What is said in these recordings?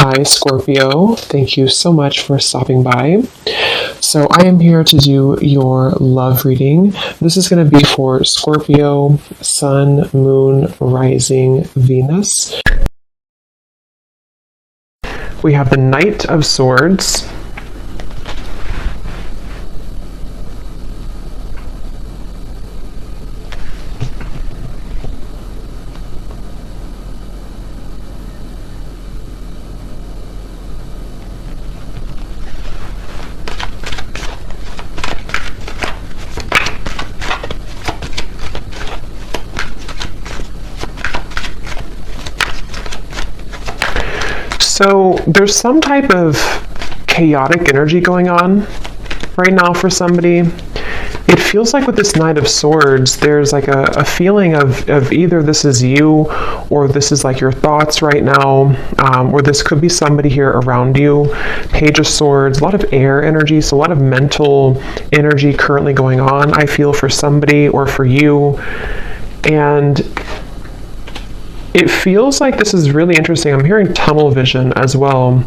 Hi, Scorpio. Thank you so much for stopping by. So, I am here to do your love reading. This is going to be for Scorpio, Sun, Moon, Rising, Venus. We have the Knight of Swords. So there's some type of chaotic energy going on right now for somebody. It feels like with this Knight of Swords, there's like a feeling of either this is you or this is like your thoughts right now, or this could be somebody here around you. Page of Swords, a lot of air energy, so a lot of mental energy currently going on, I feel, for somebody or for you. And it feels like this is really interesting. I'm hearing tunnel vision as well.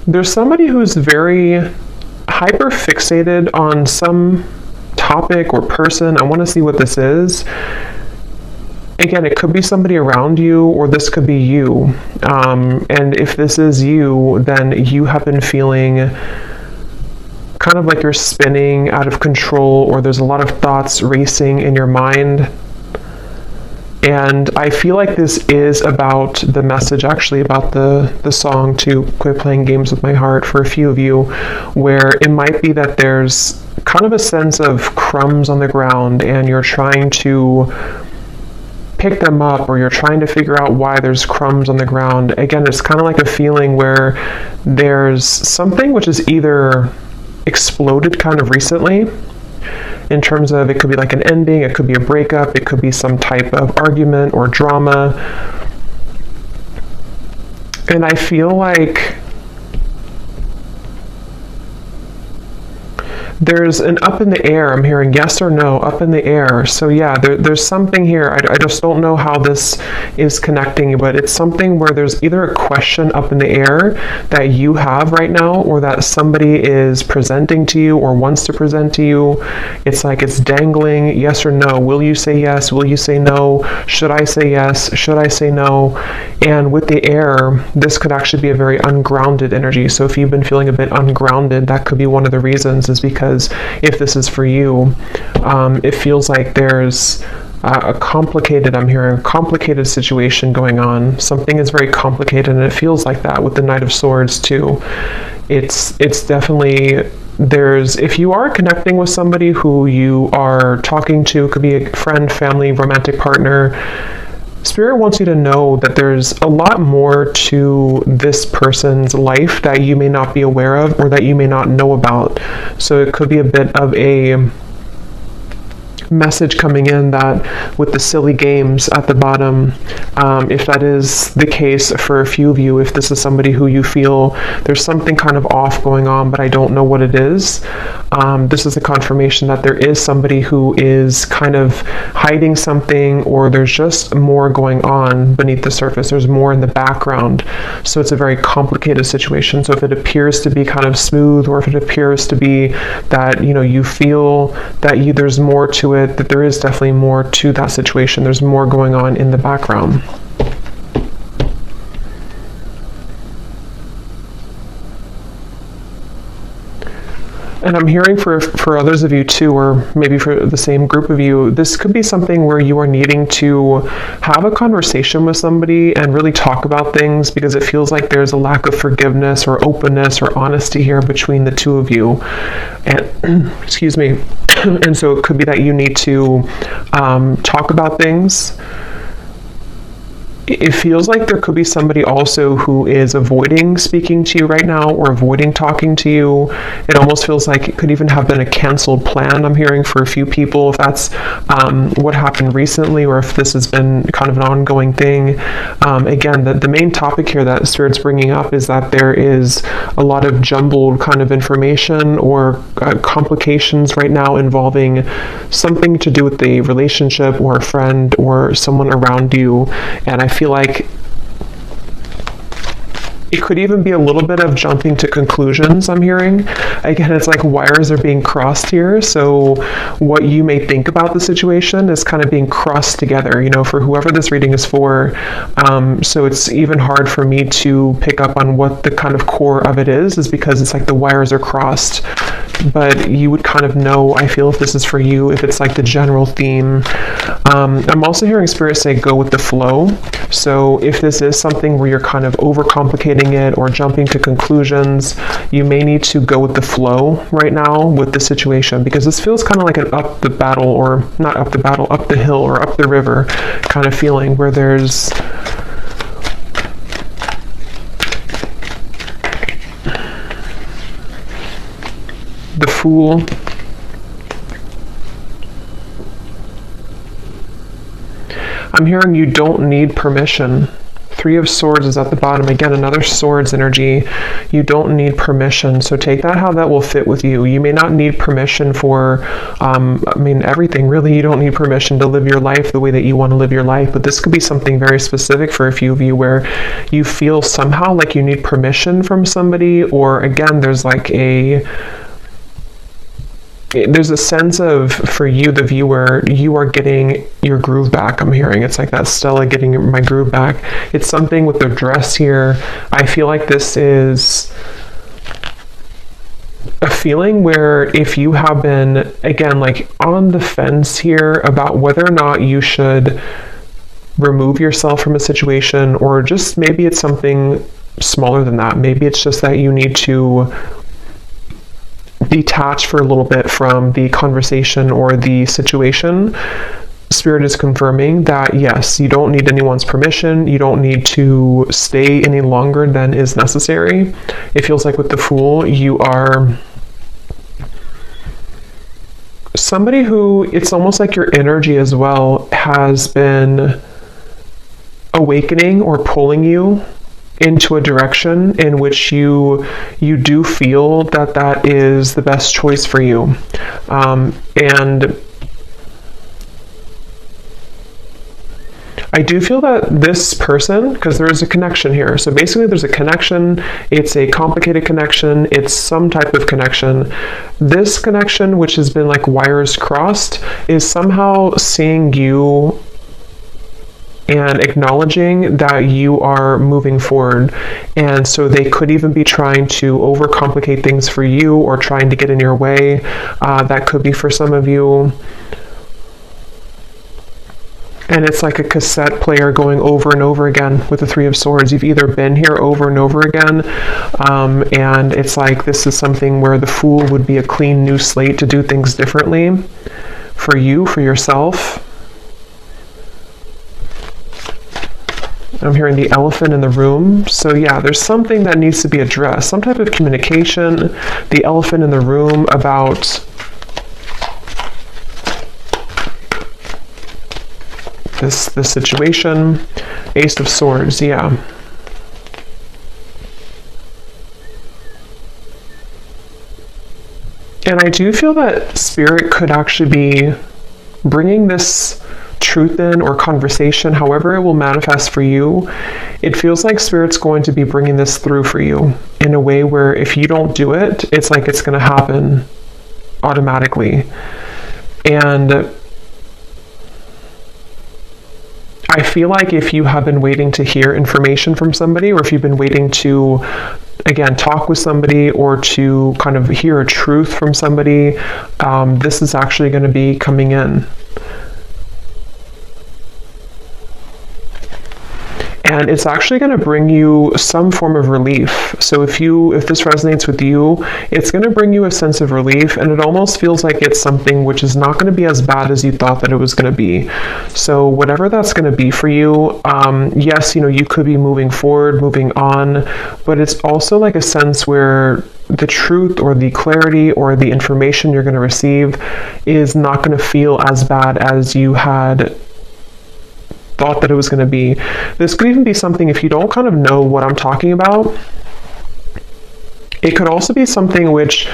There's somebody who's very hyper fixated on some topic or person. I want to see what this is. Again, it could be somebody around you, or this could be you. And if this is you, then you have been feeling kind of like you're spinning out of control, or there's a lot of thoughts racing in your mind. And I feel like this is about the message, actually, about the song to Quit Playing Games with My Heart for a few of you, where it might be that there's kind of a sense of crumbs on the ground and you're trying to pick them up, or you're trying to figure out why there's crumbs on the ground. Again, it's kind of like a feeling where there's something which is either exploded kind of recently, in terms of it could be like an ending, it could be a breakup, it could be some type of argument or drama. And I feel like there's an up in the air. I'm hearing yes or no, up in the air. So yeah, there's something here. I just don't know how this is connecting, but it's something where there's either a question up in the air that you have right now, or that somebody is presenting to you or wants to present to you. It's like it's dangling, yes or no. Will you say yes? Will you say no? Should I say yes? Should I say no? And with the air, this could actually be a very ungrounded energy. So if you've been feeling a bit ungrounded, that could be one of the reasons, is because if this is for you, it feels like there's I'm hearing a complicated situation going on. Something is very complicated, and it feels like that with the Knight of Swords too. It's definitely, if you are connecting with somebody who you are talking to, could be a friend, family, romantic partner, Spirit wants you to know that there's a lot more to this person's life that you may not be aware of, or that you may not know about. So it could be a bit of a message coming in that with the silly games at the bottom, if that is the case for a few of you, if this is somebody who you feel there's something kind of off going on, but I don't know what it is, this is a confirmation that there is somebody who is kind of hiding something, or there's just more going on beneath the surface. There's more in the background. So it's a very complicated situation. So if it appears to be kind of smooth, or if it appears to be that, you feel that there's more to it, that there is definitely more to that situation. There's more going on in the background. And I'm hearing for others of you too, or maybe for the same group of you, this could be something where you are needing to have a conversation with somebody and really talk about things, because it feels like there's a lack of forgiveness or openness or honesty here between the two of you. And excuse me. And so it could be that you need to talk about things. it feels like there could be somebody also who is avoiding speaking to you right now or avoiding talking to you. It almost feels like it could even have been a canceled plan, I'm hearing, for a few people, if that's what happened recently, or if this has been kind of an ongoing thing. Again, the main topic here that Spirit's bringing up is that there is a lot of jumbled kind of information or complications right now involving something to do with the relationship or a friend or someone around you. And I feel like it could even be a little bit of jumping to conclusions, I'm hearing. Again, it's like wires are being crossed here. So what you may think about the situation is kind of being crossed together, for whoever this reading is for. So it's even hard for me to pick up on what the kind of core of it is because it's like the wires are crossed. But you would kind of know, I feel, if this is for you, if it's like the general theme. I'm also hearing Spirit say go with the flow. So if this is something where you're kind of overcomplicating it or jumping to conclusions, you may need to go with the flow right now with the situation, because this feels kind of like an up the battle, or not up the battle, up the hill or up the river kind of feeling, where there's the Fool. I'm hearing you don't need permission. Three of Swords is at the bottom. Again, another Swords energy. You don't need permission. So take that how that will fit with you. You may not need permission for, everything really. You don't need permission to live your life the way that you want to live your life. But this could be something very specific for a few of you where you feel somehow like you need permission from somebody, or again, there's a sense of, for you, the viewer, you are getting your groove back, I'm hearing. It's like that Stella getting my groove back. It's something with the dress here. I feel like this is a feeling where if you have been, again, like on the fence here about whether or not you should remove yourself from a situation, or just maybe it's something smaller than that. Maybe it's just that you need to detach for a little bit from the conversation or the situation. Spirit is confirming that yes, you don't need anyone's permission. You don't need to stay any longer than is necessary. It feels like with the Fool, you are somebody who, it's almost like your energy as well has been awakening or pulling you into a direction in which you do feel that is the best choice for you. And I do feel that this person, because there is a connection here. So basically there's a connection. It's a complicated connection. It's some type of connection. This connection, which has been like wires crossed, is somehow seeing you and acknowledging that you are moving forward. And so they could even be trying to overcomplicate things for you or trying to get in your way. That could be for some of you. And it's like a cassette player going over and over again with the Three of Swords. You've either been here over and over again, and it's like this is something where the Fool would be a clean new slate to do things differently for you, for yourself. I'm hearing the elephant in the room. So yeah, there's something that needs to be addressed, some type of communication. The elephant in the room about this situation. Ace of Swords, yeah. And I do feel that Spirit could actually be bringing this truth in, or conversation, however it will manifest for you. It feels like Spirit's going to be bringing this through for you in a way where if you don't do it, it's like it's going to happen automatically. And I feel like if you have been waiting to hear information from somebody, or if you've been waiting to, again, talk with somebody or to kind of hear a truth from somebody, this is actually going to be coming in. and it's actually going to bring you some form of relief. So if this resonates with you, it's going to bring you a sense of relief, and it almost feels like it's something which is not going to be as bad as you thought that it was going to be. So whatever that's going to be for you, yes, you could be moving forward, moving on, but it's also like a sense where the truth or the clarity or the information you're going to receive is not going to feel as bad as you had thought that it was going to be. This could even be something, if you don't kind of know what I'm talking about, it could also be something which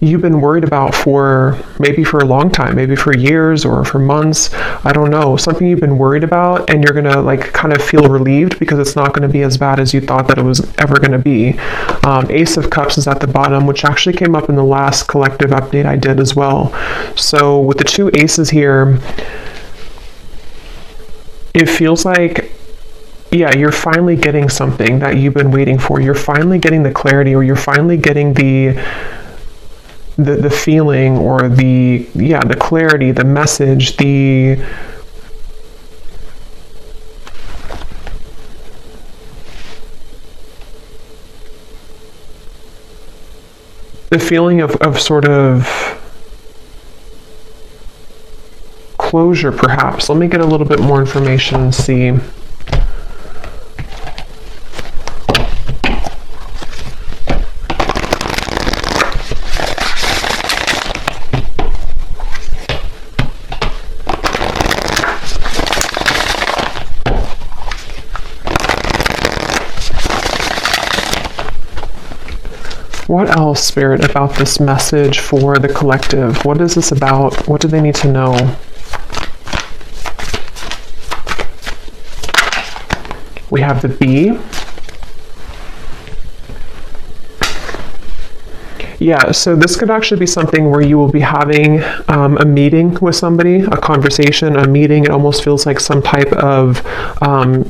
you've been worried about for a long time, maybe for years or for months. I don't know, something you've been worried about, and you're gonna like kind of feel relieved because it's not going to be as bad as you thought that it was ever going to be. Ace of Cups is at the bottom, which actually came up in the last collective update I did as well. So with the two aces here, it feels like, yeah, you're finally getting something that you've been waiting for. You're finally getting the clarity, or you're finally getting the feeling, or the clarity, the message, the feeling of sort of closure, perhaps. Let me get a little bit more information and see. What else, Spirit, about this message for the collective? What is this about? What do they need to know? We have the Bee. Yeah, so this could actually be something where you will be having a meeting with somebody, a conversation, a meeting. It almost feels like some type of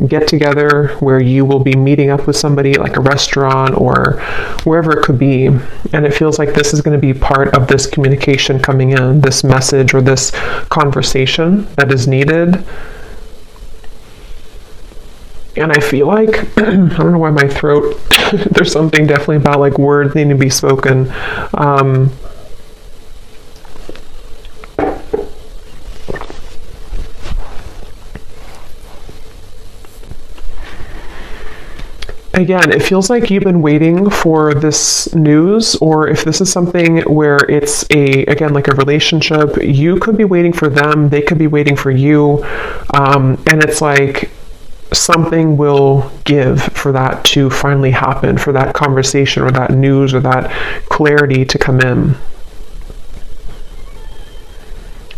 get-together where you will be meeting up with somebody, like a restaurant or wherever it could be. And it feels like this is going to be part of this communication coming in, this message or this conversation that is needed. And I feel like, I don't know why my throat, there's something definitely about like words needing to be spoken. Again, it feels like you've been waiting for this news, or if this is something where it's again, like a relationship, you could be waiting for them, they could be waiting for you, and it's like, something will give for that to finally happen, for that conversation or that news or that clarity to come in.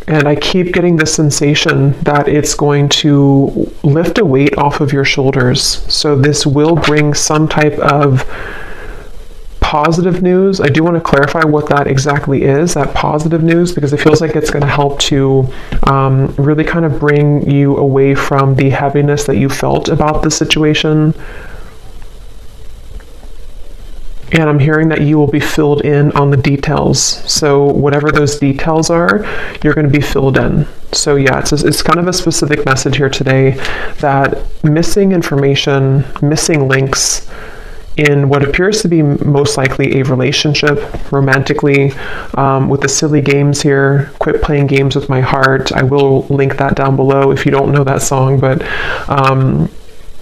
And I keep getting this sensation that it's going to lift a weight off of your shoulders. So this will bring some type of positive news. I do want to clarify what that exactly is, that positive news, because it feels like it's going to help to really kind of bring you away from the heaviness that you felt about the situation. And I'm hearing that you will be filled in on the details. So whatever those details are, you're going to be filled in. So yeah, it's kind of a specific message here today that missing information, missing links, in what appears to be most likely a relationship, romantically, with the silly games here. Quit playing games with my heart. I will link that down below if you don't know that song, but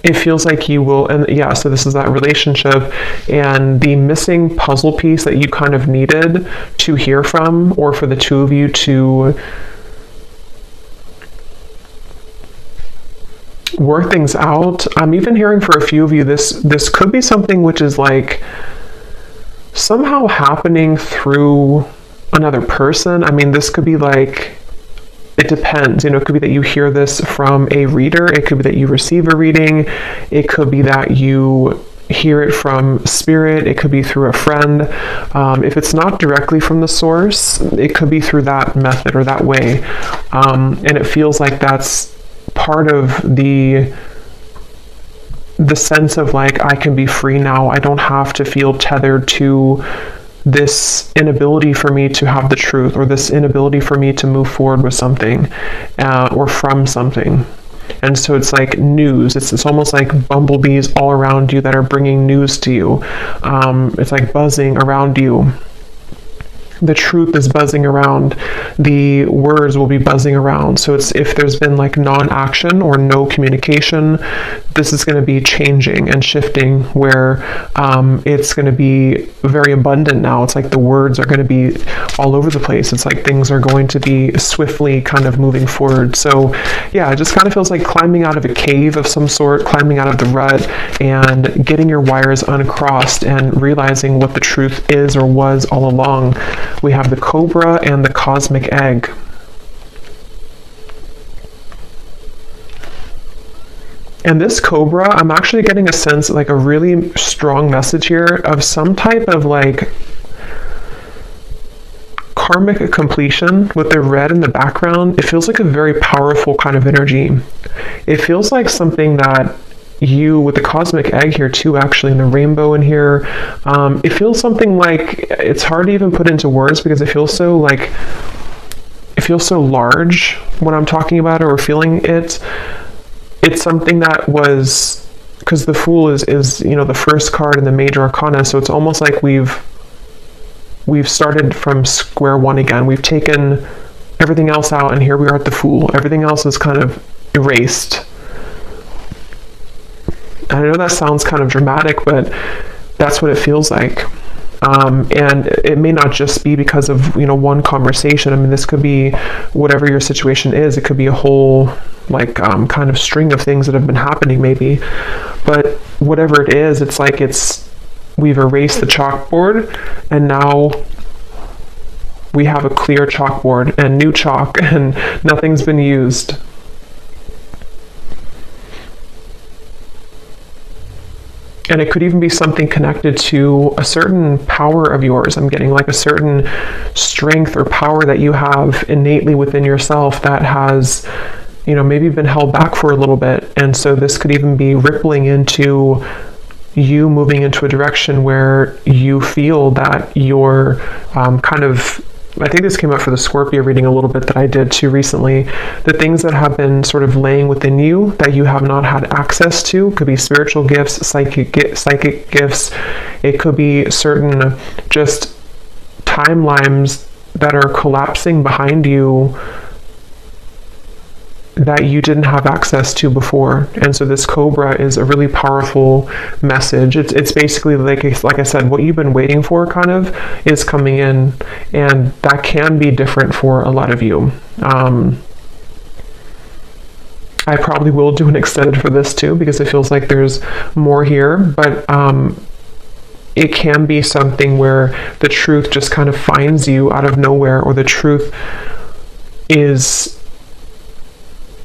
it feels like you will, and yeah, so this is that relationship, and the missing puzzle piece that you kind of needed to hear from, or for the two of you to work things out. I'm even hearing for a few of you, this could be something which is like somehow happening through another person. I mean, this could be like, it depends, it could be that you hear this from a reader, it could be that you receive a reading, it could be that you hear it from spirit, it could be through a friend. If it's not directly from the source, it could be through that method or that way. And it feels like that's part of the sense of like, I can be free now. I don't have to feel tethered to this inability for me to have the truth, or this inability for me to move forward with something, or from something. And so it's like news. It's almost like bumblebees all around you that are bringing news to you. It's like buzzing around you. The truth is buzzing around. The words will be buzzing around. So it's, if there's been like non-action or no communication, this is going to be changing and shifting, where it's going to be very abundant now. It's like the words are going to be all over the place. It's like things are going to be swiftly kind of moving forward. So yeah, it just kind of feels like climbing out of a cave of some sort, climbing out of the rut and getting your wires uncrossed and realizing what the truth is or was all along. We have the Cobra and the Cosmic Egg. And this Cobra, I'm actually getting a sense, like a really strong message here of some type of like karmic completion with the red in the background. It feels like a very powerful kind of energy. It feels like something that you, with the cosmic egg here too, actually, and the rainbow in here, it feels something like, it's hard to even put into words because it feels so like, it feels so large when I'm talking about it or feeling it. It's something that was, because the Fool is you know, the first card in the major arcana, so it's almost like we've started from square one again. We've taken everything else out and here we are at the Fool. Everything else is kind of erased. I know that sounds kind of dramatic, but that's what it feels like. And it may not just be because of, you know, one conversation. I mean, this could be whatever your situation is. It could be a whole, like, kind of string of things that have been happening maybe. But whatever it is, it's like we've erased the chalkboard and now we have a clear chalkboard and new chalk and nothing's been used. And it could even be something connected to a certain power of yours. I'm getting like a certain strength or power that you have innately within yourself that has, you know, maybe been held back for a little bit. And so this could even be rippling into you moving into a direction where you feel that you're kind of, I think this came up for the Scorpio reading a little bit that I did too recently. The things that have been sort of laying within you that you have not had access to could be spiritual gifts, psychic gifts. It could be certain just timelines that are collapsing behind you that you didn't have access to before. And so this Cobra is a really powerful message. It's basically like I said, what you've been waiting for kind of is coming in, and that can be different for a lot of you. I probably will do an extended for this too because it feels like there's more here, but it can be something where the truth just kind of finds you out of nowhere, or the truth is,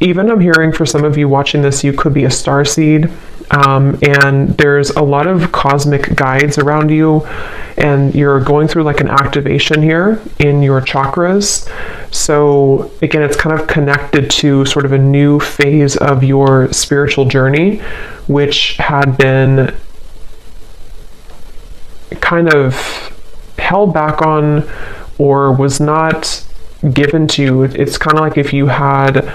even I'm hearing for some of you watching this, you could be a starseed, and there's a lot of cosmic guides around you, and you're going through like an activation here in your chakras. So again, it's kind of connected to sort of a new phase of your spiritual journey, which had been kind of held back on or was not given to you. It's kind of like if you had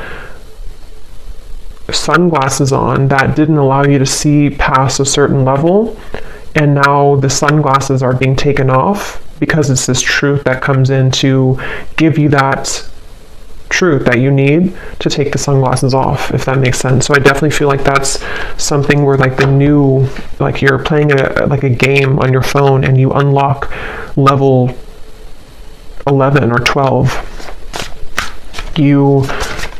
sunglasses on that didn't allow you to see past a certain level, and now the sunglasses are being taken off because it's this truth that comes in to give you that truth that you need to take the sunglasses off, if that makes sense. So I definitely feel like that's something where like the new, like you're playing like a game on your phone and you unlock level 11 or 12. You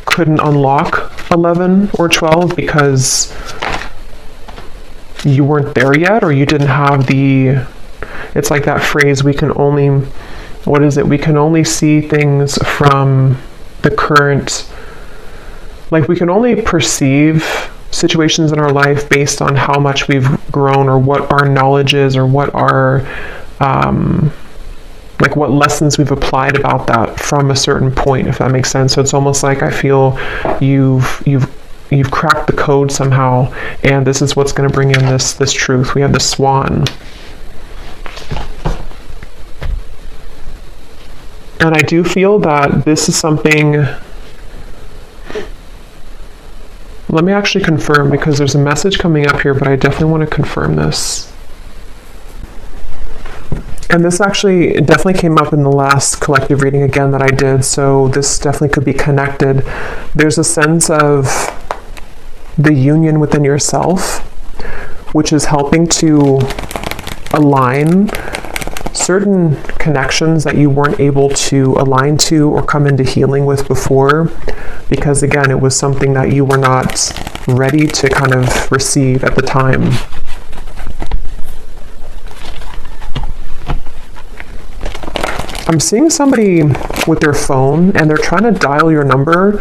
couldn't unlock 11 or 12 because you weren't there yet, or you didn't have the, it's like that phrase, we can only, what is it? We can only see things from the current, like we can only perceive situations in our life based on how much we've grown or what our knowledge is or what our, like what lessons we've applied about that from a certain point, if that makes sense. So it's almost like I feel you've cracked the code somehow, and this is what's going to bring in this truth. We have the Swan. And I do feel that this is something Let me actually confirm, because there's a message coming up here, but I definitely want to confirm this. And this actually definitely came up in the last collective reading again that I did, so this definitely could be connected. There's a sense of the union within yourself, which is helping to align certain connections that you weren't able to align to or come into healing with before, because again, it was something that you were not ready to kind of receive at the time. I'm seeing somebody with their phone and they're trying to dial your number,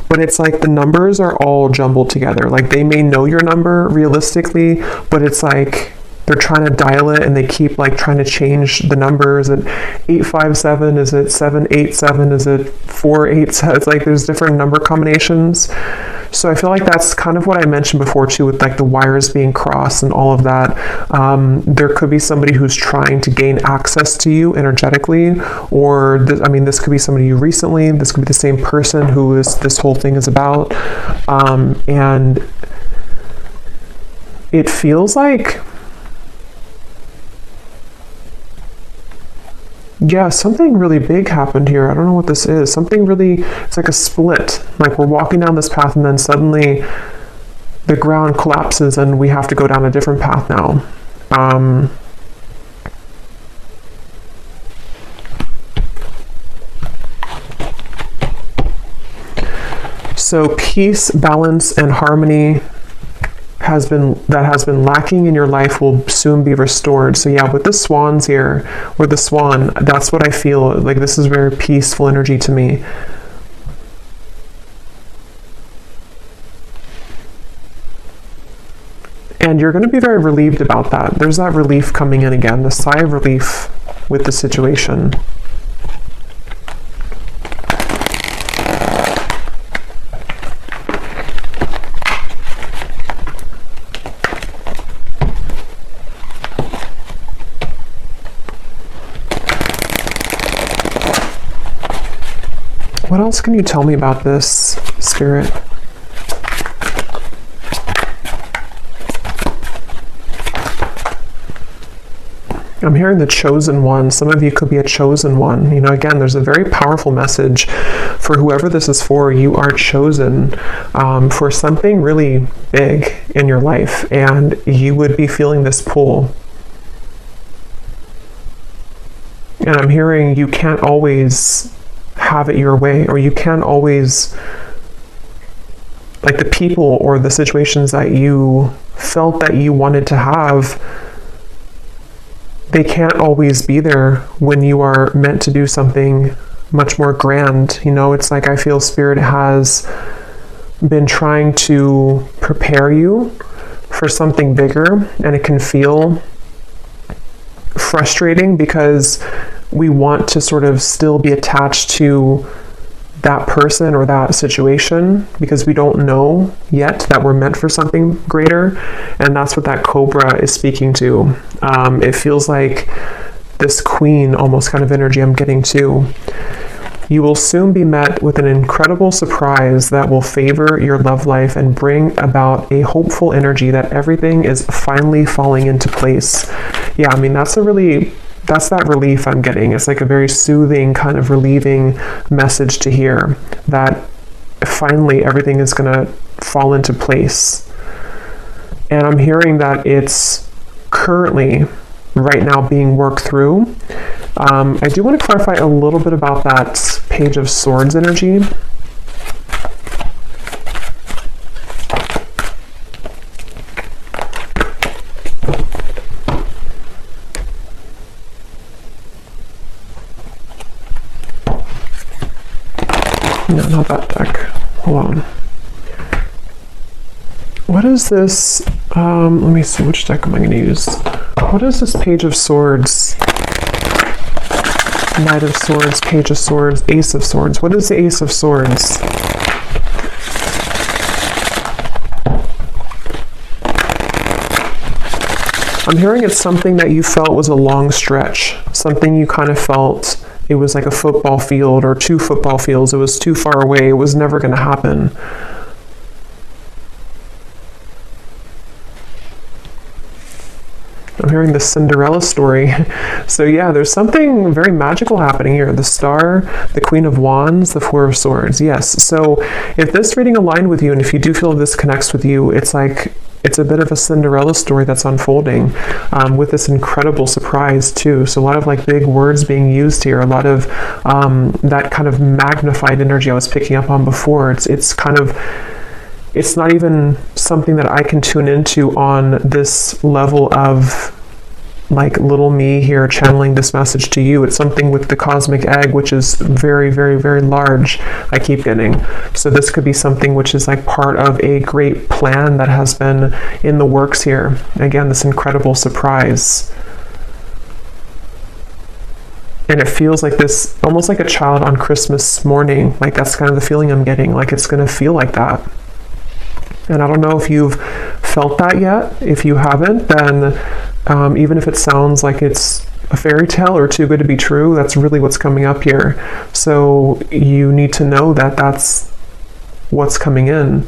but it's like the numbers are all jumbled together. Like they may know your number realistically, but it's like they're trying to dial it and they keep like trying to change the numbers. Is it 857? Is it 787? Is it 487? It's like there's different number combinations. So I feel like that's kind of what I mentioned before too, with like the wires being crossed and all of that. There could be somebody who's trying to gain access to you energetically, or this could be somebody you recently, this could be the same person who this whole thing is about. And it feels like, yeah, something really big happened here. I don't know what this is. Something really, it's like a split. Like we're walking down this path and then suddenly the ground collapses and we have to go down a different path now. So peace, balance, and harmony has been lacking in your life will soon be restored. So yeah, with the swans here, or the swan, that's what I feel like. This is very peaceful energy to me. And you're going to be very relieved about that. There's that relief coming in again, the sigh of relief with the situation. What else can you tell me about this, Spirit? I'm hearing the chosen one. Some of you could be a chosen one. You know, again, there's a very powerful message for whoever this is for. You are chosen for something really big in your life, and you would be feeling this pull. And I'm hearing you can't always have it your way, or you can't always, like the people or the situations that you felt that you wanted to have, they can't always be there when you are meant to do something much more grand. You know, it's like I feel Spirit has been trying to prepare you for something bigger, and it can feel frustrating because we want to sort of still be attached to that person or that situation because we don't know yet that we're meant for something greater. And that's what that cobra is speaking to. It feels like this queen almost kind of energy I'm getting too. You will soon be met with an incredible surprise that will favor your love life and bring about a hopeful energy that everything is finally falling into place. Yeah, I mean, that's that relief I'm getting. It's like a very soothing, kind of relieving message to hear that finally everything is going to fall into place. And I'm hearing that it's currently right now being worked through. I do want to clarify a little bit about that Page of Swords energy. No, not that deck. Hold on. What is this? Let me see, which deck am I going to use? What is this Page of Swords? Knight of Swords, Page of Swords, Ace of Swords. What is the Ace of Swords? I'm hearing it's something that you felt was a long stretch. Something you kind of felt it was like a football field or 2 football fields. It was too far away. It was never going to happen. I'm hearing the Cinderella story. So yeah, there's something very magical happening here. The Star, the Queen of Wands, the Four of Swords. Yes. So if this reading aligned with you, and if you do feel this connects with you, it's like, it's a bit of a Cinderella story that's unfolding, with this incredible surprise too. So a lot of like big words being used here, a lot of that kind of magnified energy I was picking up on before. It's kind of, it's not even something that I can tune into on this level of like little me here channeling this message to you. It's something with the cosmic egg, which is very, very, very large, I keep getting. So this could be something which is like part of a great plan that has been in the works here. Again, this incredible surprise. And it feels like this, almost like a child on Christmas morning. Like that's kind of the feeling I'm getting, like it's going to feel like that. And I don't know if you've felt that yet. If you haven't, then even if it sounds like it's a fairy tale or too good to be true, that's really what's coming up here. So you need to know that that's what's coming in.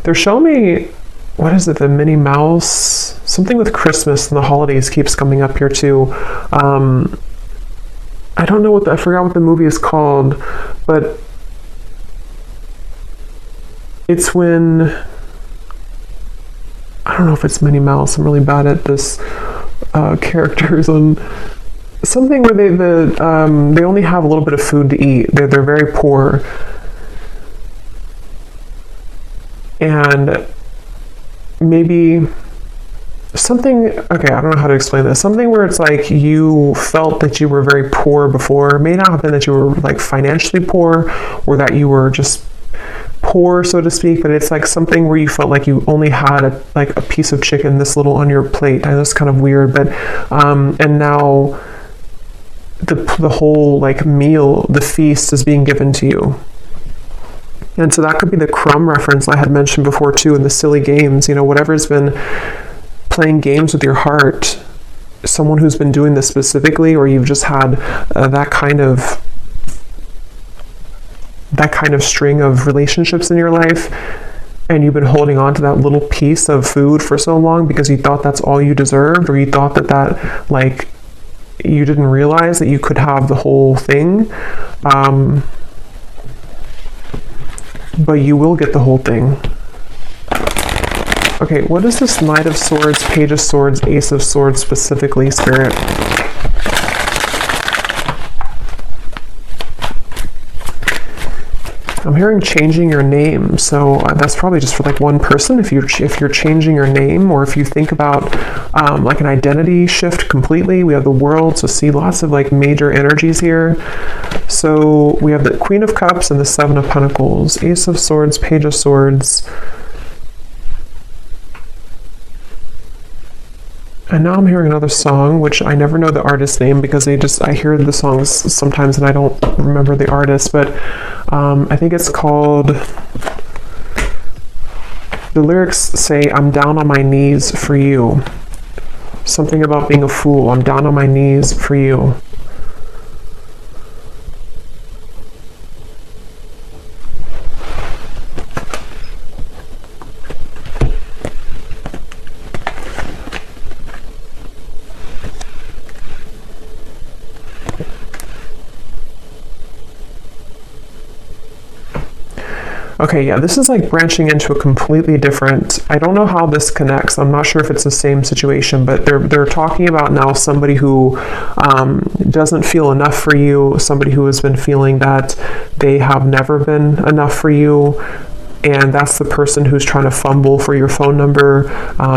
They're showing me, what is it, the Minnie Mouse? Something with Christmas and the holidays keeps coming up here too. I don't know I forgot what the movie is called, but it's when, I don't know if it's Minnie Mouse. I'm really bad at this characters, and something where they only have a little bit of food to eat. They're very poor, and maybe something. Okay, I don't know how to explain this. Something where it's like you felt that you were very poor before. It may not have been that you were like financially poor, or that you were just poor, so to speak, but it's like something where you felt like you only had a piece of chicken this little on your plate. I know it's kind of weird, but and now the whole like meal, the feast is being given to you. And so that could be the crumb reference I had mentioned before too, in the silly games, you know, whatever's been playing games with your heart, someone who's been doing this specifically, or you've just had that kind of string of relationships in your life, and you've been holding on to that little piece of food for so long because you thought that's all you deserved, or you thought that like you didn't realize that you could have the whole thing, but you will get the whole thing. Okay, what is this Knight of Swords, Page of Swords, Ace of Swords specifically, Spirit? I'm hearing changing your name, so that's probably just for like one person. If you're changing your name, or if you think about like an identity shift completely. We have the World, so see lots of like major energies here. So we have the Queen of Cups and the Seven of Pentacles, Ace of Swords, Page of Swords. And now I'm hearing another song, which I never know the artist's name because I hear the songs sometimes and I don't remember the artist, but I think it's called, the lyrics say, I'm down on my knees for you. Something about being a fool. I'm down on my knees for you. Okay, yeah, this is like branching into a completely different, I don't know how this connects. I'm not sure if it's the same situation, but they're talking about now somebody who doesn't feel enough for you, somebody who has been feeling that they have never been enough for you, and that's the person who's trying to fumble for your phone number,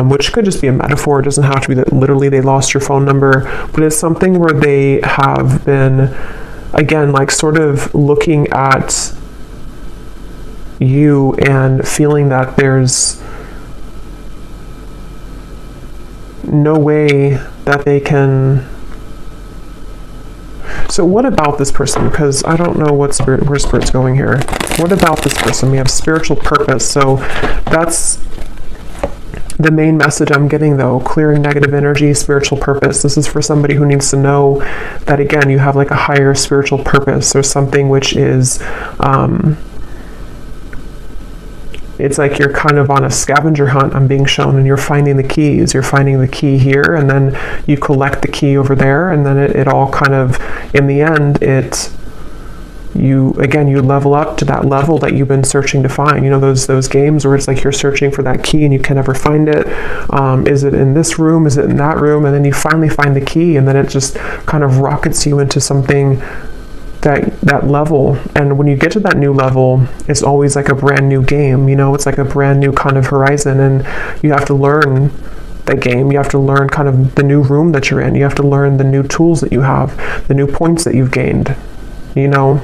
which could just be a metaphor. It doesn't have to be that literally they lost your phone number, but it's something where they have been, again, like sort of looking at you and feeling that there's no way that they can. So what about this person? Because I don't know where Spirit's going here. What about this person? We have spiritual purpose. So that's the main message I'm getting, though. Clearing negative energy, spiritual purpose. This is for somebody who needs to know that, again, you have like a higher spiritual purpose, or something which is it's like you're kind of on a scavenger hunt, I'm being shown, and you're finding the keys. You're finding the key here, and then you collect the key over there, and then it all kind of, in the end, you level up to that level that you've been searching to find. You know, those games where it's like you're searching for that key and you can never find it. Is it in this room? Is it in that room? And then you finally find the key, and then it just kind of rockets you into something, that level. And when you get to that new level, it's always like a brand new game. You know, it's like a brand new kind of horizon, and you have to learn that game. You have to learn kind of the new room that you're in. You have to learn the new tools that you have, the new points that you've gained, you know.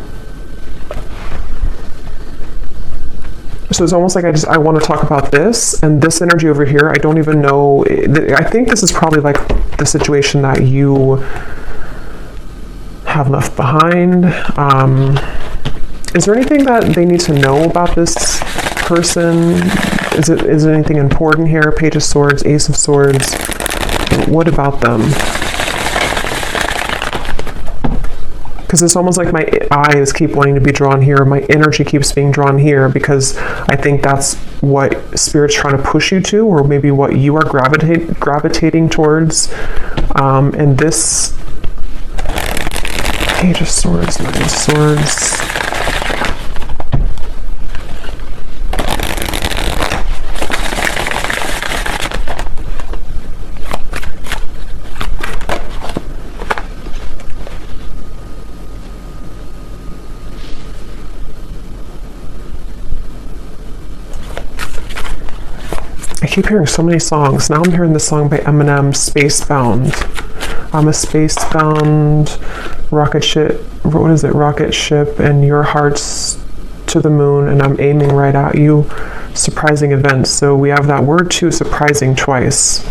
So it's almost like I want to talk about this, and this energy over here, I don't even know. I think this is probably like the situation that you have left behind. Is there anything that they need to know about this person? Is it anything important here? Page of Swords, Ace of Swords. What about them? Because it's almost like my eyes keep wanting to be drawn here. My energy keeps being drawn here, because I think that's what Spirit's trying to push you to, or maybe what you are gravitating towards. And this Page of Swords, Knight of Swords. I keep hearing so many songs. Now I'm hearing the song by Eminem, Spacebound. I'm a spacebound rocket ship. What is it? Rocket ship, and your heart's to the moon, and I'm aiming right at you. Surprising events. So we have that word too, surprising, twice.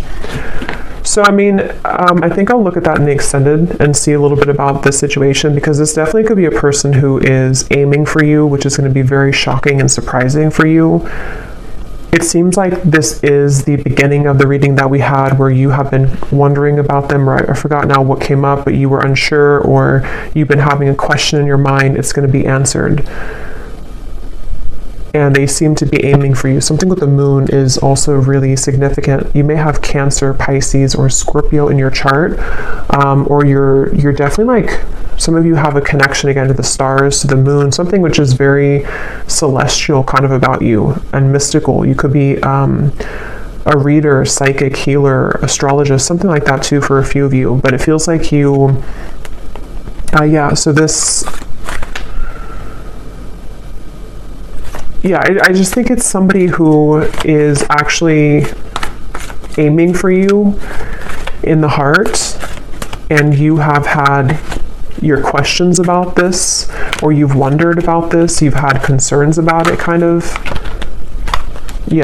So, I mean, I think I'll look at that in the extended and see a little bit about the situation, because this definitely could be a person who is aiming for you, which is going to be very shocking and surprising for you. It seems like this is the beginning of the reading that we had, where you have been wondering about them, or I forgot now what came up, but you were unsure, or you've been having a question in your mind. It's going to be answered. And they seem to be aiming for you. Something with the moon is also really significant. You may have Cancer, Pisces, or Scorpio in your chart, or you're definitely like, some of you have a connection again to the stars, to the moon, something which is very celestial kind of about you and mystical. You could be a reader, psychic, healer, astrologist, something like that too for a few of you. But it feels like you, so this, I just think it's somebody who is actually aiming for you in the heart, and you have had your questions about this, or you've wondered about this, you've had concerns about it, kind of.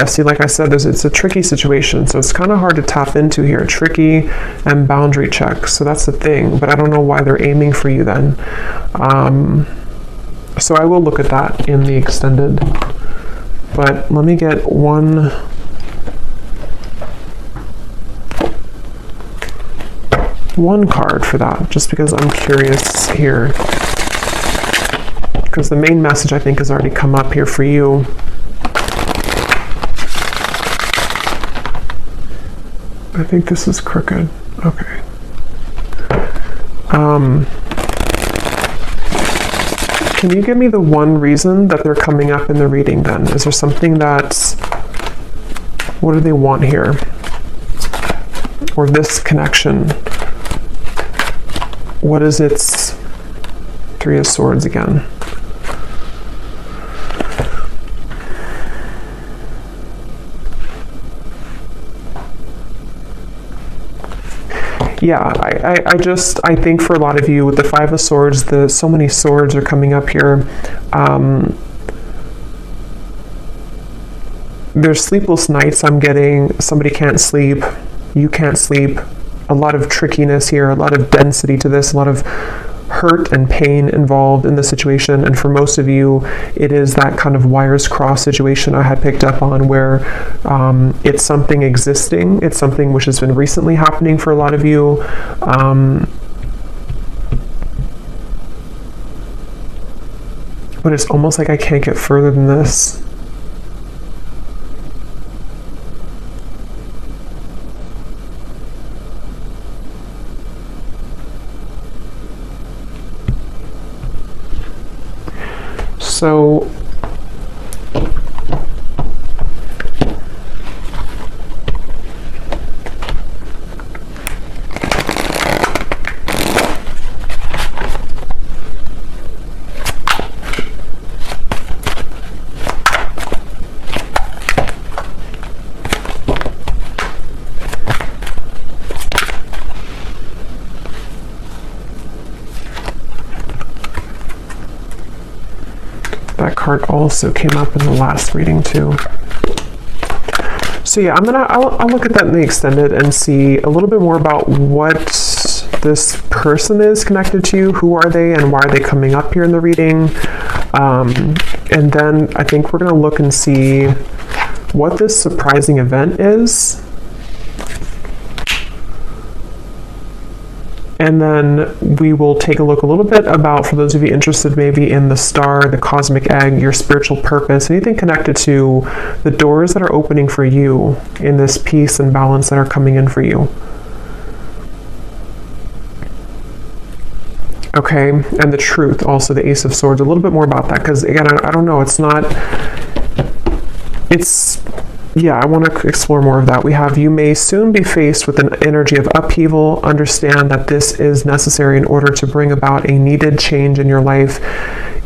See, like I said, it's a tricky situation, so it's kind of hard to tap into here. Tricky and boundary checks, so that's the thing, but I don't know why they're aiming for you then. So I will look at that in the extended, but let me get one card for that, just because I'm curious here, because the main message I think has already come up here for you. I think this is crooked. Okay. Can you give me the one reason that they're coming up in the reading then? Is there something that's, what do they want here? Or this connection? What is its Three of Swords again? I think for a lot of you with the Five of Swords, so many swords are coming up here. There's sleepless nights I'm getting. Somebody can't sleep. You can't sleep. A lot of trickiness here, a lot of density to this, a lot of hurt and pain involved in the situation. And for most of you, it is that kind of wires cross situation I had picked up on, where it's something existing. It's something which has been recently happening for a lot of you. But it's almost like I can't get further than this. So that card also came up in the last reading too. So yeah, I'll look at that in the extended and see a little bit more about what this person is connected to you. Who are they and why are they coming up here in the reading? And then I think we're going to look and see what this surprising event is. And then we will take a look a little bit about, for those of you interested maybe in the star, the cosmic egg, your spiritual purpose, anything connected to the doors that are opening for you in this peace and balance that are coming in for you. Okay, and the truth, also the Ace of Swords, a little bit more about that, because again, I don't know, yeah, I want to explore more of that. We have, you may soon be faced with an energy of upheaval. Understand that this is necessary in order to bring about a needed change in your life.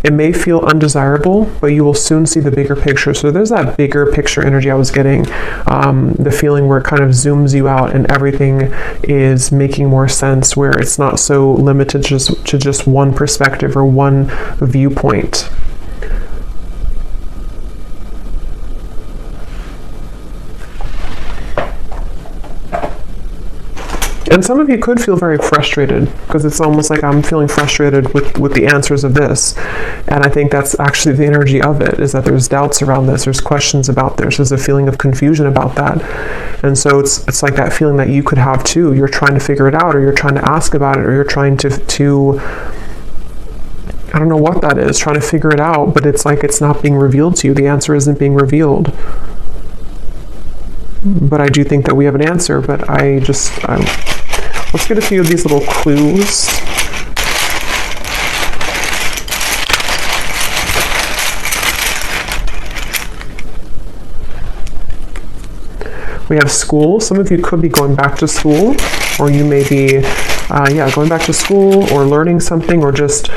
It may feel undesirable, but you will soon see the bigger picture. So there's that bigger picture energy I was getting, the feeling where it kind of zooms you out and everything is making more sense, where it's not so limited to just one perspective or one viewpoint. And some of you could feel very frustrated, because it's almost like I'm feeling frustrated with the answers of this. And I think that's actually the energy of it, is that there's doubts around this, there's questions about this, there's a feeling of confusion about that. And so it's like that feeling that you could have too. You're trying to figure it out, or you're trying to ask about it, or you're trying to I don't know what that is, trying to figure it out, but it's like it's not being revealed to you. The answer isn't being revealed. But I do think that we have an answer, but let's get a few of these little clues. We have school. Some of you could be going back to school, or you may be going back to school or learning something, or just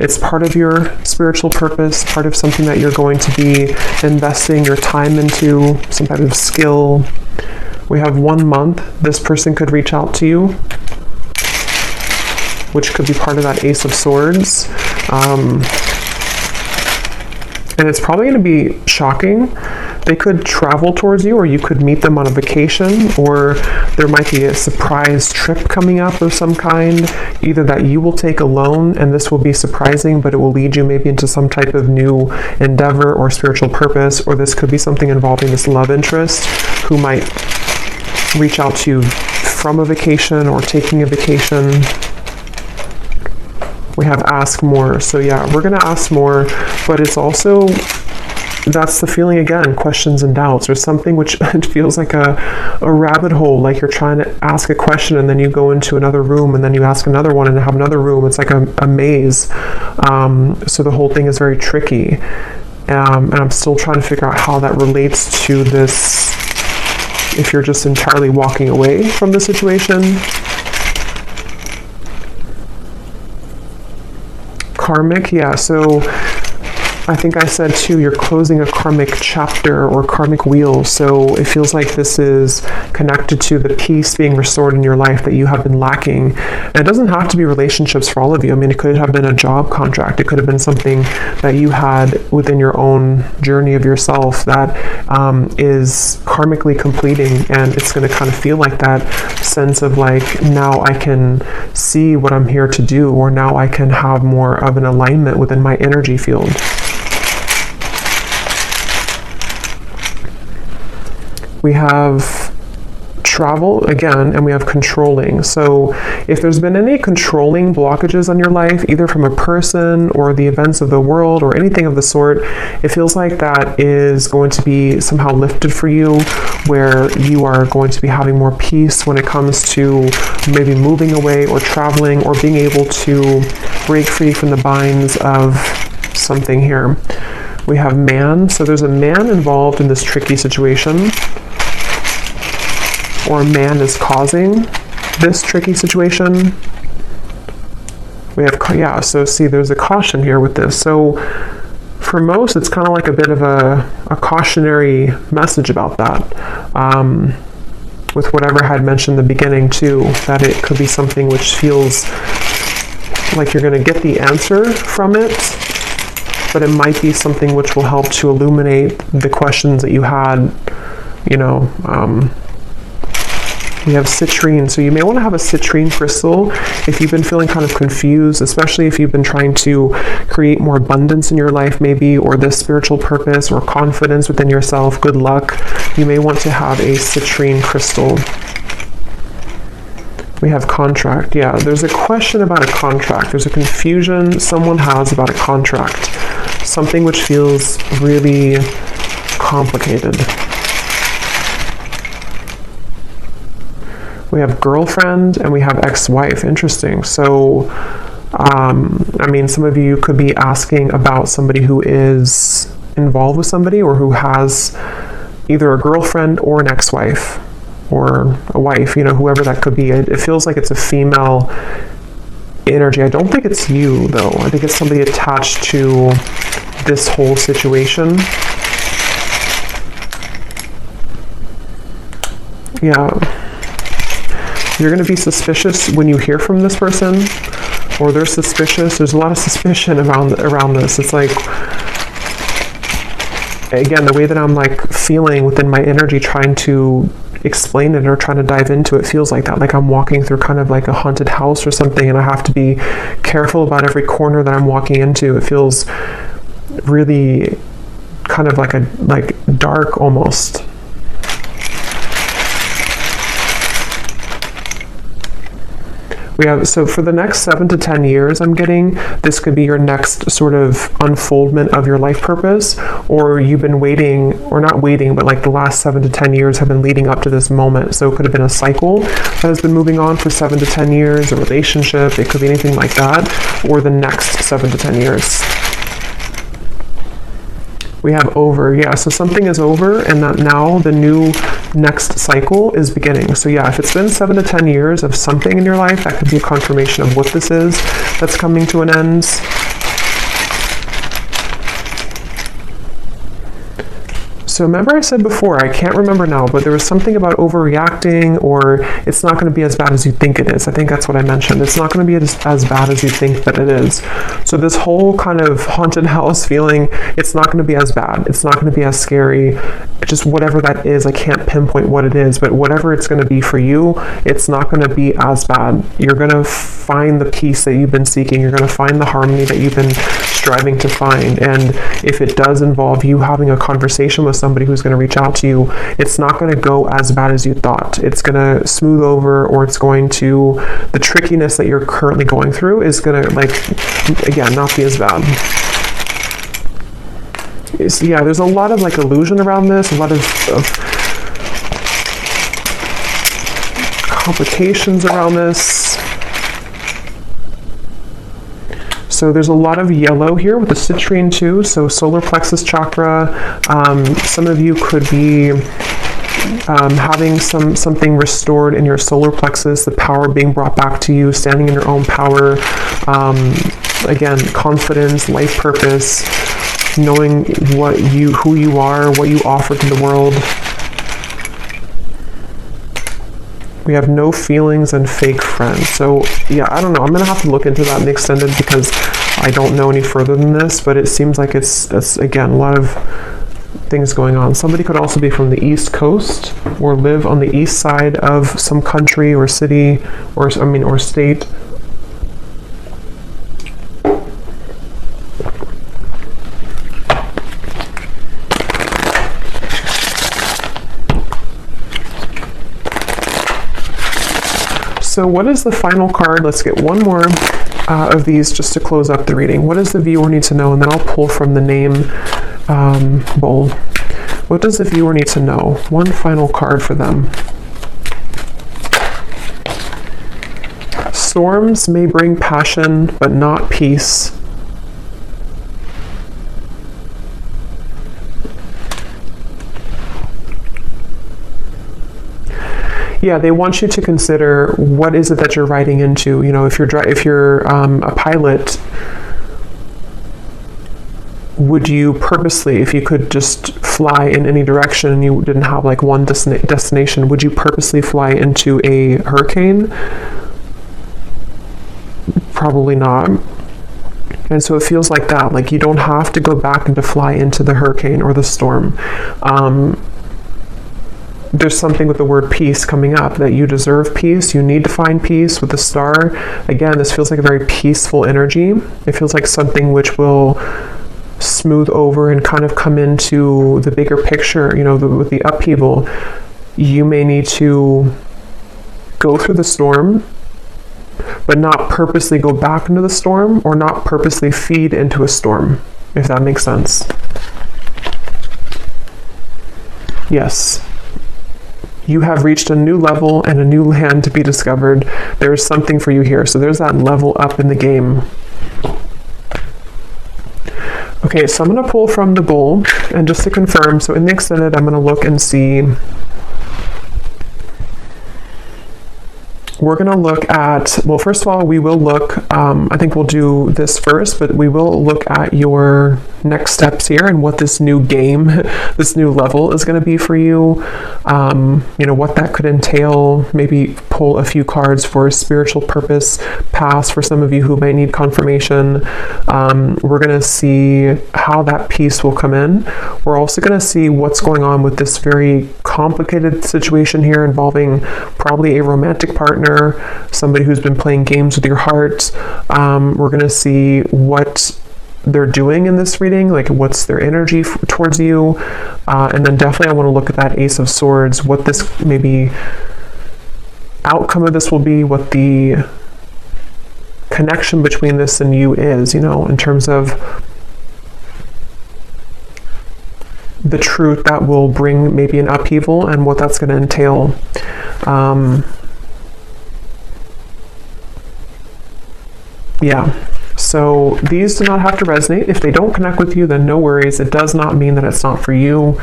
it's part of your spiritual purpose, part of something that you're going to be investing your time into, some type of skill. We have 1 month. This person could reach out to you, which could be part of that Ace of Swords. And it's probably going to be shocking. They could travel towards you, or you could meet them on a vacation, or there might be a surprise trip coming up of some kind, either that you will take alone, and this will be surprising, but it will lead you maybe into some type of new endeavor or spiritual purpose, or this could be something involving this love interest who might reach out to you from a vacation or taking a vacation. We have ask more. So yeah, we're going to ask more, but it's also, that's the feeling again, questions and doubts, or something which it feels like a rabbit hole, like you're trying to ask a question and then you go into another room and then you ask another one and have another room. It's like a maze. So the whole thing is very tricky. And I'm still trying to figure out how that relates to this, if you're just entirely walking away from the situation. Karmic, yeah, so I think I said too, you're closing a karmic chapter or karmic wheel. So it feels like this is connected to the peace being restored in your life that you have been lacking. And it doesn't have to be relationships for all of you. I mean, it could have been a job contract. It could have been something that you had within your own journey of yourself that is karmically completing. And it's going to kind of feel like that sense of like, now I can see what I'm here to do, or now I can have more of an alignment within my energy field. We have travel again, and we have controlling. So if there's been any controlling blockages on your life, either from a person or the events of the world or anything of the sort, it feels like that is going to be somehow lifted for you, where you are going to be having more peace when it comes to maybe moving away or traveling, or being able to break free from the binds of something here. We have man, so there's a man involved in this tricky situation, or a man is causing this tricky situation. We have, yeah, so see, there's a caution here with this. So for most, it's kind of like a bit of a cautionary message about that. With whatever I had mentioned in the beginning too, that it could be something which feels like you're going to get the answer from it, but it might be something which will help to illuminate the questions that you had, you know. We have citrine, so you may want to have a citrine crystal if you've been feeling kind of confused, especially if you've been trying to create more abundance in your life maybe, or this spiritual purpose or confidence within yourself, good luck. You may want to have a citrine crystal. We have contract. Yeah, there's a question about a contract. There's a confusion someone has about a contract. Something which feels really complicated. We have girlfriend and we have ex-wife. Interesting. So, I mean, some of you could be asking about somebody who is involved with somebody, or who has either a girlfriend or an ex-wife, or a wife, you know, whoever that could be. It feels like it's a female energy. I don't think it's you, though. I think it's somebody attached to this whole situation. Yeah. You're going to be suspicious when you hear from this person, or they're suspicious. There's a lot of suspicion around this. It's like, again, the way that I'm like feeling within my energy, trying to explain it or trying to dive into it, feels like that. Like I'm walking through kind of like a haunted house or something, and I have to be careful about every corner that I'm walking into. It feels really kind of like dark almost. We have, so for the next 7 to 10 years, I'm getting, this could be your next sort of unfoldment of your life purpose, or you've been waiting, or not waiting, but like the last 7 to 10 years have been leading up to this moment. So it could have been a cycle that has been moving on for 7 to 10 years, a relationship, it could be anything like that, or the next 7 to 10 years. We have over, yeah, so something is over, and that now the new next cycle is beginning. So yeah, if it's been 7 to 10 years of something in your life, that could be a confirmation of what this is that's coming to an end. So remember I said before, I can't remember now, but there was something about overreacting, or it's not going to be as bad as you think it is. I think that's what I mentioned. It's not going to be as bad as you think that it is. So this whole kind of haunted house feeling, it's not going to be as bad. It's not going to be as scary. Just whatever that is, I can't pinpoint what it is, but whatever it's going to be for you, it's not going to be as bad. You're going to find the peace that you've been seeking. You're going to find the harmony that you've been striving to find. And if it does involve you having a conversation with somebody who's going to reach out to you, it's not going to go as bad as you thought. It's going to smooth over, or it's going to, the trickiness that you're currently going through is going to, like, again, not be as bad. So yeah, there's a lot of like illusion around this, a lot of complications around this. So there's a lot of yellow here with the citrine too, so solar plexus chakra. Some of you could be having something restored in your solar plexus, the power being brought back to you, standing in your own power. Again, confidence, life purpose, knowing who you are, what you offer to the world. We have no feelings and fake friends. So yeah, I don't know. I'm going to have to look into that in the extended, because I don't know any further than this, but it seems like that's again, a lot of things going on. Somebody could also be from the East Coast, or live on the east side of some country or city, or state. So what is the final card? Let's get one more of these just to close up the reading. What does the viewer need to know? And then I'll pull from the name bowl. What does the viewer need to know? One final card for them. Storms may bring passion, but not peace. Yeah, they want you to consider what is it that you're riding into. You know, if you're a pilot, would you purposely, if you could just fly in any direction and you didn't have like one destination, would you purposely fly into a hurricane? Probably not. And so it feels like that, like you don't have to go back and to fly into the hurricane or the storm. There's something with the word peace coming up, that you deserve peace, you need to find peace with the star. Again, this feels like a very peaceful energy. It feels like something which will smooth over and kind of come into the bigger picture, you know, with the upheaval. You may need to go through the storm, but not purposely go back into the storm, or not purposely feed into a storm, if that makes sense. Yes. You have reached a new level and a new land to be discovered. There is something for you here. So there's that level up in the game. Okay, so I'm going to pull from the bowl, and just to confirm, so in the extended, I'm going to look and see. We're going to look at, well, first of all, we will look, I think we'll do this first, but we will look at your next steps here and what this new game, this new level is going to be for you. You know, what that could entail. Maybe pull a few cards for spiritual purpose pass for some of you who might need confirmation. We're going to see how that peace will come in. We're also going to see what's going on with this very complicated situation here involving probably a romantic partner, somebody who's been playing games with your heart. We're going to see what they're doing in this reading, like what's their energy towards you, and then definitely I want to look at that Ace of Swords, what this maybe outcome of this will be, what the connection between this and you is, you know, in terms of the truth that will bring maybe an upheaval and what that's going to entail. Yeah. So these do not have to resonate. If they don't connect with you, then no worries. It does not mean that it's not for you.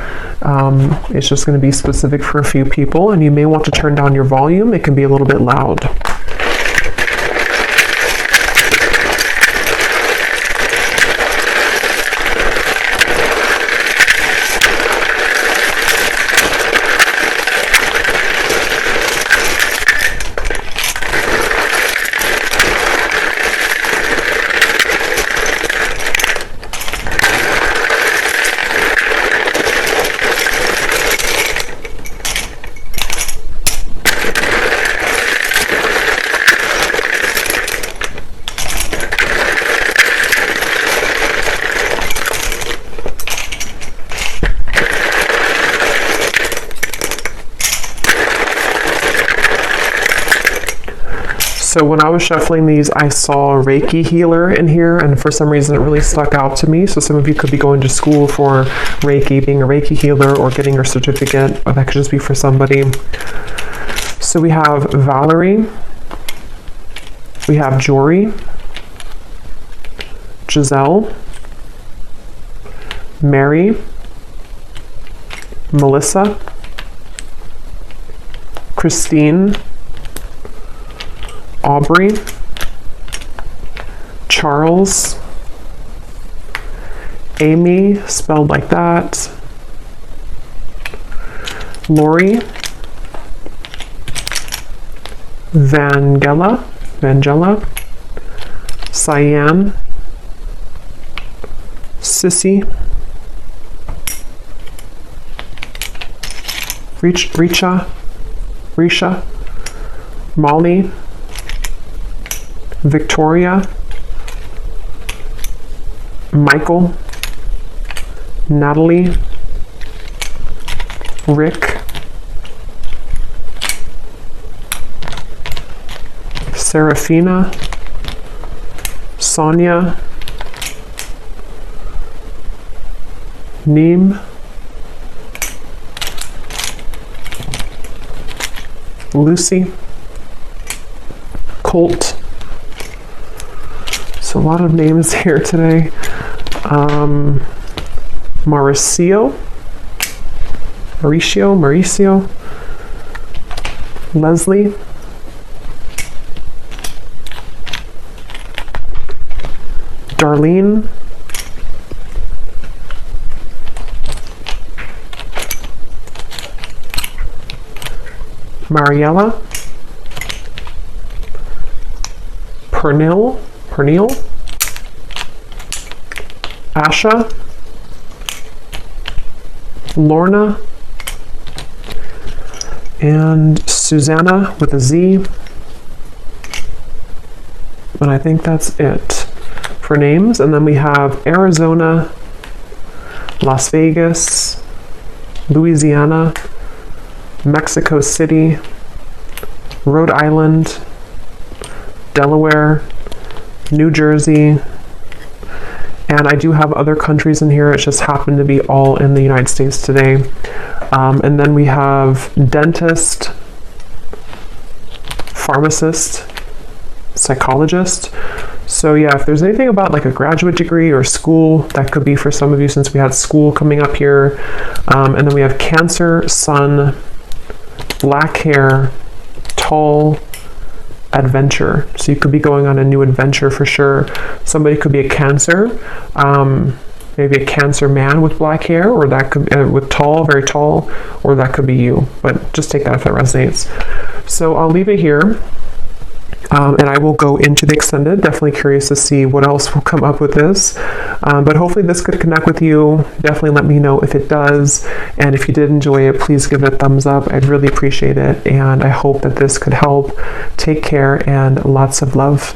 It's just going to be specific for a few people, and you may want to turn down your volume. It can be a little bit loud. So when I was shuffling these, I saw a Reiki healer in here, and for some reason it really stuck out to me. So some of you could be going to school for Reiki, being a Reiki healer, or getting your certificate, or that could just be for somebody. So we have Valerie, we have Jory, Giselle, Mary, Melissa, Christine, Aubrey, Charles, Amy, spelled like that, Lori, Vangela, Cyan, Sissy, Risha, Molly, Victoria, Michael, Natalie, Rick, Serafina, Sonia, Neem, Lucy, Colt. So a lot of names here today. Mauricio, Leslie, Darlene, Mariella, Pernil, Asha, Lorna, and Susanna with a Z. And I think that's it for names. And then we have Arizona, Las Vegas, Louisiana, Mexico City, Rhode Island, Delaware, New Jersey, and I do have other countries in here. It just happened to be all in the United States today. And then we have dentist, pharmacist, psychologist. So yeah, if there's anything about like a graduate degree or school, that could be for some of you since we had school coming up here. And then we have Cancer, Sun, black hair, tall, adventure. So you could be going on a new adventure for sure. Somebody could be a Cancer, maybe a Cancer man with black hair, or that could be with tall, very tall, or that could be you. But just take that if that resonates. So I'll leave it here. And I will go into the extended. Definitely curious to see what else will come up with this. But hopefully this could connect with you. Definitely let me know if it does. And if you did enjoy it, please give it a thumbs up. I'd really appreciate it. And I hope that this could help. Take care and lots of love.